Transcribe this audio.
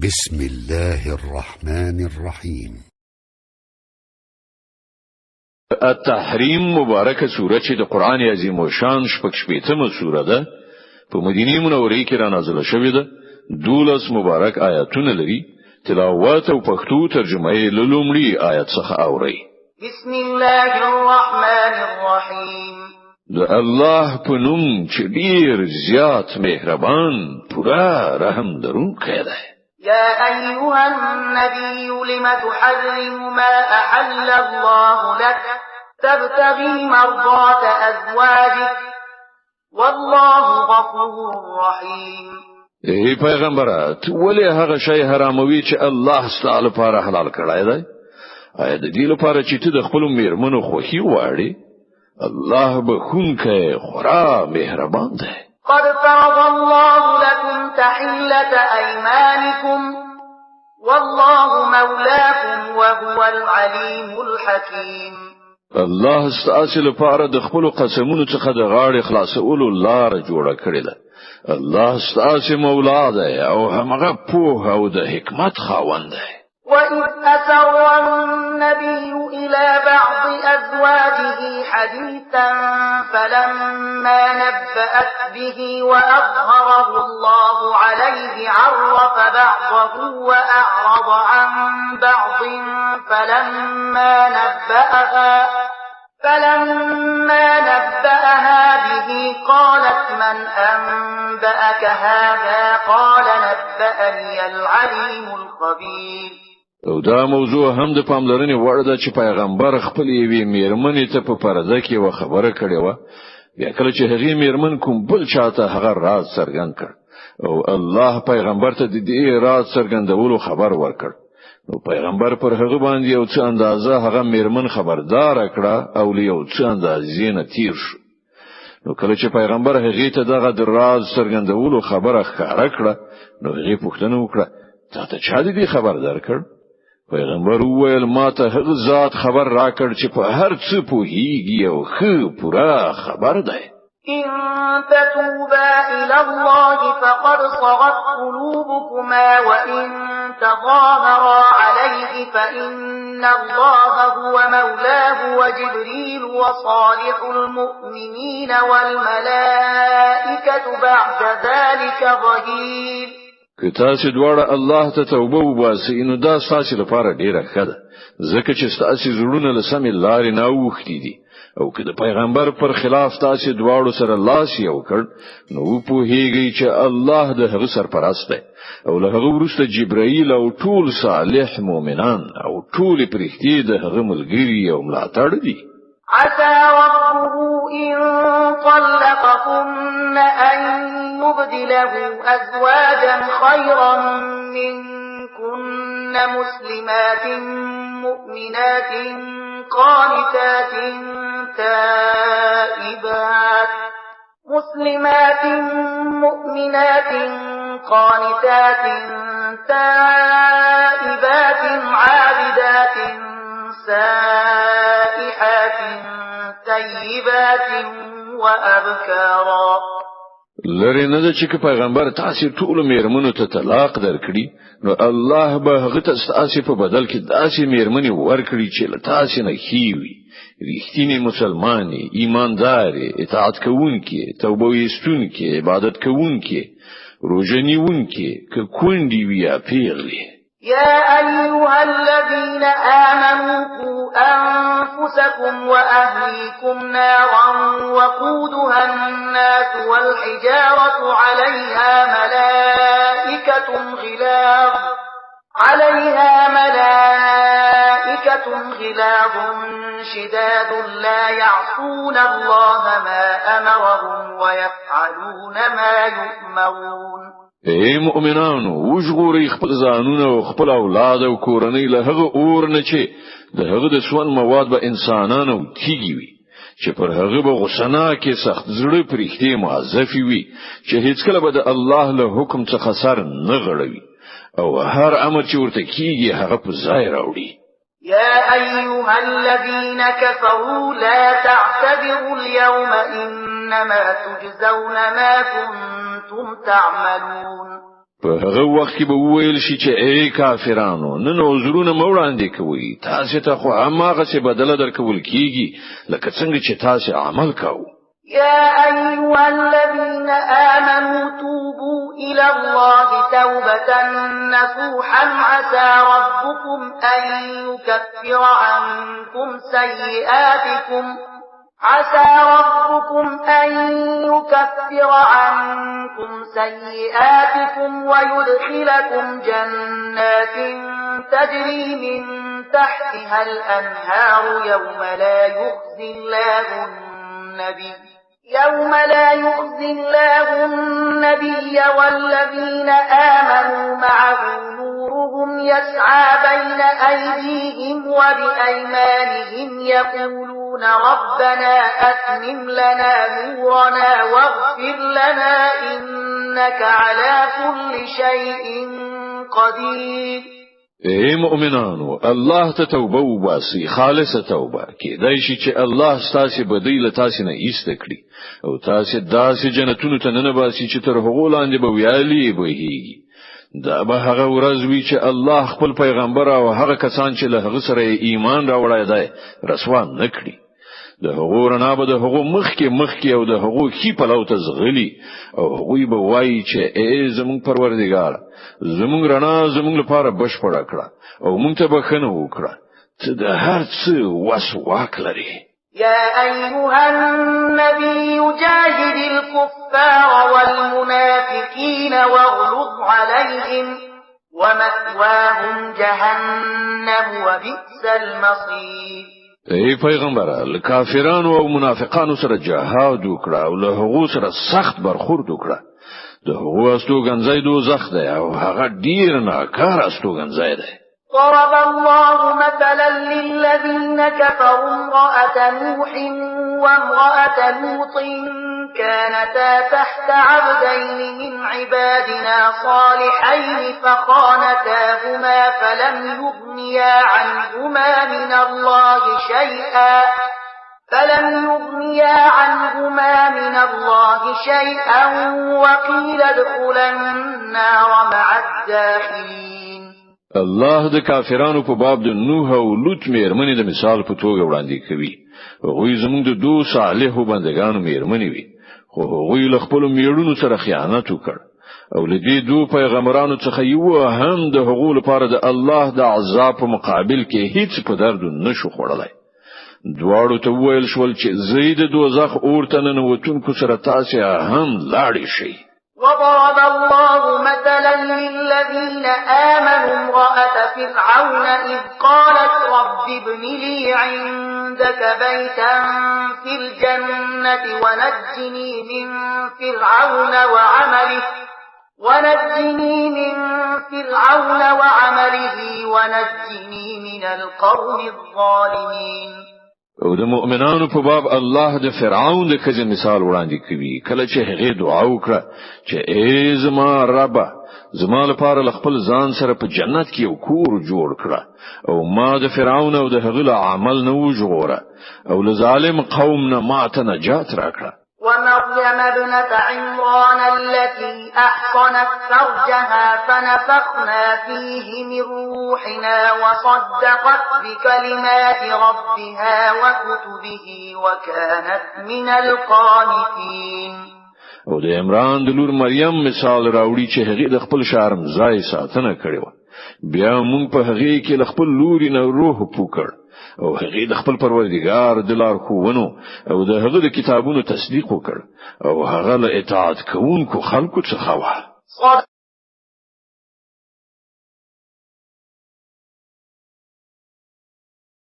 بسم الله الرحمن الرحيم. التحریم مبارکه سوره چې د قران عظیم او شان شپږشپیتمه سوره ده په مدینه منوره کې را نازله شوې ده. 12 مبارک آیاتونه لري. تلاوت او پښتو ترجمه یې له لومړي آیت څخه اوري. بسم الله الرحمن الرحیم. د الله په نوم چې ډیر زیات مهربان پورا رحم درونکی دی. يا أيها النبي لم تحرم ما أحل الله لك تبتغي مرضات أزواجك والله غفور رحيم. ای پیغمبره ولې هغه شی حراموي چې الله ستاسو لپاره حلال کړی دی؟ آیا د دې لپاره چې ته د خپل میرمنو خوښي واړې؟ الله بخونکی خورا مهربان دی. قد فرض الله لكم تحلة أيمانكم والله مولاكم وهو العليم الحكيم. الله ستاسو لپاره د خپل قسمونو څخه د غاړې خلاصولو لار جوړه کړې ده. الله ستاسو مولا دی او هغه په او د حکمت خاوند دی. وإذ أسر النبي إلى بعض أزواجه حديثا فلما نبأت به وأظهره الله عليه عرف بعضه وأعرض عن بعض فلما نبأها به قالت من أنبأك هذا قال نبأني العليم الخبير. او دا موضوع هم د پاملرنې وړ ده چې پیغمبر خپل یوې میرمنې ته په پرده کې و خبره کړې و. بیا کله چې هغه میرمن کوم بل چاته هغه راز څرګند کړ او الله پیغمبر ته د دې راز څرګندولو خبر ورکړ. نو پیغمبر پر هغه باندې یو څه اندازه هغه میرمن خبردار کړه او له یو څه اندازې نه تیر شو. نو کله چې پیغمبر هغه ته دغه د راز څرګندولو خبره ښکاره کړه نو هغه پوښتنه وکړه ته چا دې خبر درکړ؟ پیغمبر وویل ما ته هغه ذات خبر راکړ چې په هر څه پوهیږي او ښه پورا خبر دی. إن تتوبا إلى الله فقد صغت قلوبكما وإن تظاهرا عليه فإن الله هو مولاه وجبريل وصالح المؤمنين والملائكة بعد ذلك ظهير. که تاسو دواړه الله ته توبه وباسئ نو دا تاسو لپاره ډیره ښه ده ځکه چې تاسو زړونه له سمې لارې نه اوښتي دي او که د پیغمبر پر خلاف تاسو دواړو سره لاس یو کړ نو په هیږي چې الله د هغه سرپرست دی او له هغه وروسته جبرائیل او ټول صالح مؤمنان او ټول پرښتې د هغه ملګری او ملاتړ دي. عسى ربه إن طلقكن أن يبدله أزواجا خيرا منكن مسلمات مؤمنات قانتات تائبات عابدات سائحات طيبات وأبكارا. لری نه چې پیغمبر تاسو ټول میرمنو ته طلاق درکړي نو الله به هغه تاسو په بدل کې داسې میرمنې ورکړي چې له تاسو نه خيوي ریښتینی مسلمانې ایماندارې اطاعت کوونکې توبه ویستونکې عبادت کوونکې روزه نیونکې که کونډې وي یا پیغلې. يا أيها الذين آمنوا قوا أنفسكم وأهليكم نارا وقودها الناس والحجارة عليها ملائكة غلاظ شداد لا يعصون الله ما أمرهم ويفعلون ما يؤمرون. ای مؤمنانو وژغورئ خپل ځانونه او خپل اولاد او کورنۍ له هغه اور نه چې د هغه د سون مواد به انسانانو تیږي وي چې پر هغه به غسنا کې سخت زړه پرېختي معذفي وي چې هیڅ کله به د الله له حکم څخه سر نه غړوي او هر امر چې ورته کیږي هغه په ځای راوړي. يا أيها الذين كفروا لا تعتذروا اليوم إنما تجزون ما كنتم تعملون. په هغه وخت کې به ویل شي چې ای کافرانو نن عذرونه موړاندې کوي تاسو ته خو هغه څه بدله درکول کیږي لکه څنګه چې تاسو عمل کوو يا أيها الذين آمنوا توبوا إلى الله توبة نصوحا عسى ربكم أن يكفر عنكم سيئاتكم ويدخلكم جنات تجري من تحتها الأنهار يوم لا يخزي الله النبي والذين آمنوا معه نورهم يسعى بين أيديهم وبأيمانهم يقولون ربنا أتمم لنا نورنا واغفر لنا إنك على كل شيء قدير اے مؤمنانو الله ته توبه وباسي خالصه توبه کېدای شي چې الله ستاسو بدیل تاسو نه ایست کړي او تاسو داسې جنتونو ته نه باسي چې تر هغه لاندې به ویالي بهيږي دا به هغه ورځ وي چې الله خپل پیغمبر او هغه کسان چې له هغه سره ایمان راوړی دی رسوا نه کړي د هغه رڼا به د هغه مخکې او د هغه خي په لور ته زغلي او هغه به وایي چې ای زمون پروردګار زمون رڼا زمون لپاره بشپړه کړه او مونږ ته بخنه وکړه ته د هر څه واک لري يا أيها النبي جاهد الكفار والمنافقين واغلظ عليهم ومأواهم جهنم وبئس المصير ای پیغمبر کافرانو او منافقانو سره جهاد وکړه او له هغو سره سخت برخورد وکړه د هغو استوګنځای دوزخ دی او هغه ډیر ناکار استوګنځای دی ضرب الله مثلا للذين كفروا امرأة نوح وامرأة لوط كانتا تحت عبدين من عبادنا صالحين فخانتاهما فلم يغنيا عنهما من الله شيئا وقيل ادخلا النار مع الداخلين الله د کافرانو په باب د نوح او لوط مېرمنې د مثال په توګه وړاندې کوي هغوی زموږ د دوه صالحو بندگانو مېرمنې وي خو هغوی له خپل میړونو سره خیانت وکړ او له دې دوه پیغمبرانو څخه یو هم د هغو لپاره د الله د عذاب په مقابل کې هیڅ په درد نشو خوړلای دواړو ته ویل شول چې زید دوزخ اورته ننوتونکو سره تاسو هم لاړې شي وضرب الله مثلا للذين آمنوا امرأة فرعون إذ قالت رب ابن لي عندك بيتا في الجنة ونجني من فرعون وعمله ونجني من القوم الظالمين او د مؤمنانو په باب الله د فرعون د کجن مثال وړاندې کوي کله چې هغه دعا وکړه چې ای زما رب زما لپاره خپل ځان سره په جنت کې یو کور جوړ کړه او ما د فرعون او د هغه عمل نه وژغوره او له ظالم قوم نه ماته نجات راکړه ومريم ابنة عمران التي أحصنت فرجها فنفخنا فيه من روحنا وصدقت بكلمات ربها وكتبه وكانت من القانتين او د عمران د لور مریم مثال راوړي چې هغه د خپل شرم ځای ساتنه کړې و بیا مونږ په هغه کې د خپل لوري نه روح پوکړ او هغه د خپل پروردګار د لار خوونو او د هغه د کتابونو تصدیق وکړ او هغه له اطاعت کوونکو خلکو څخه و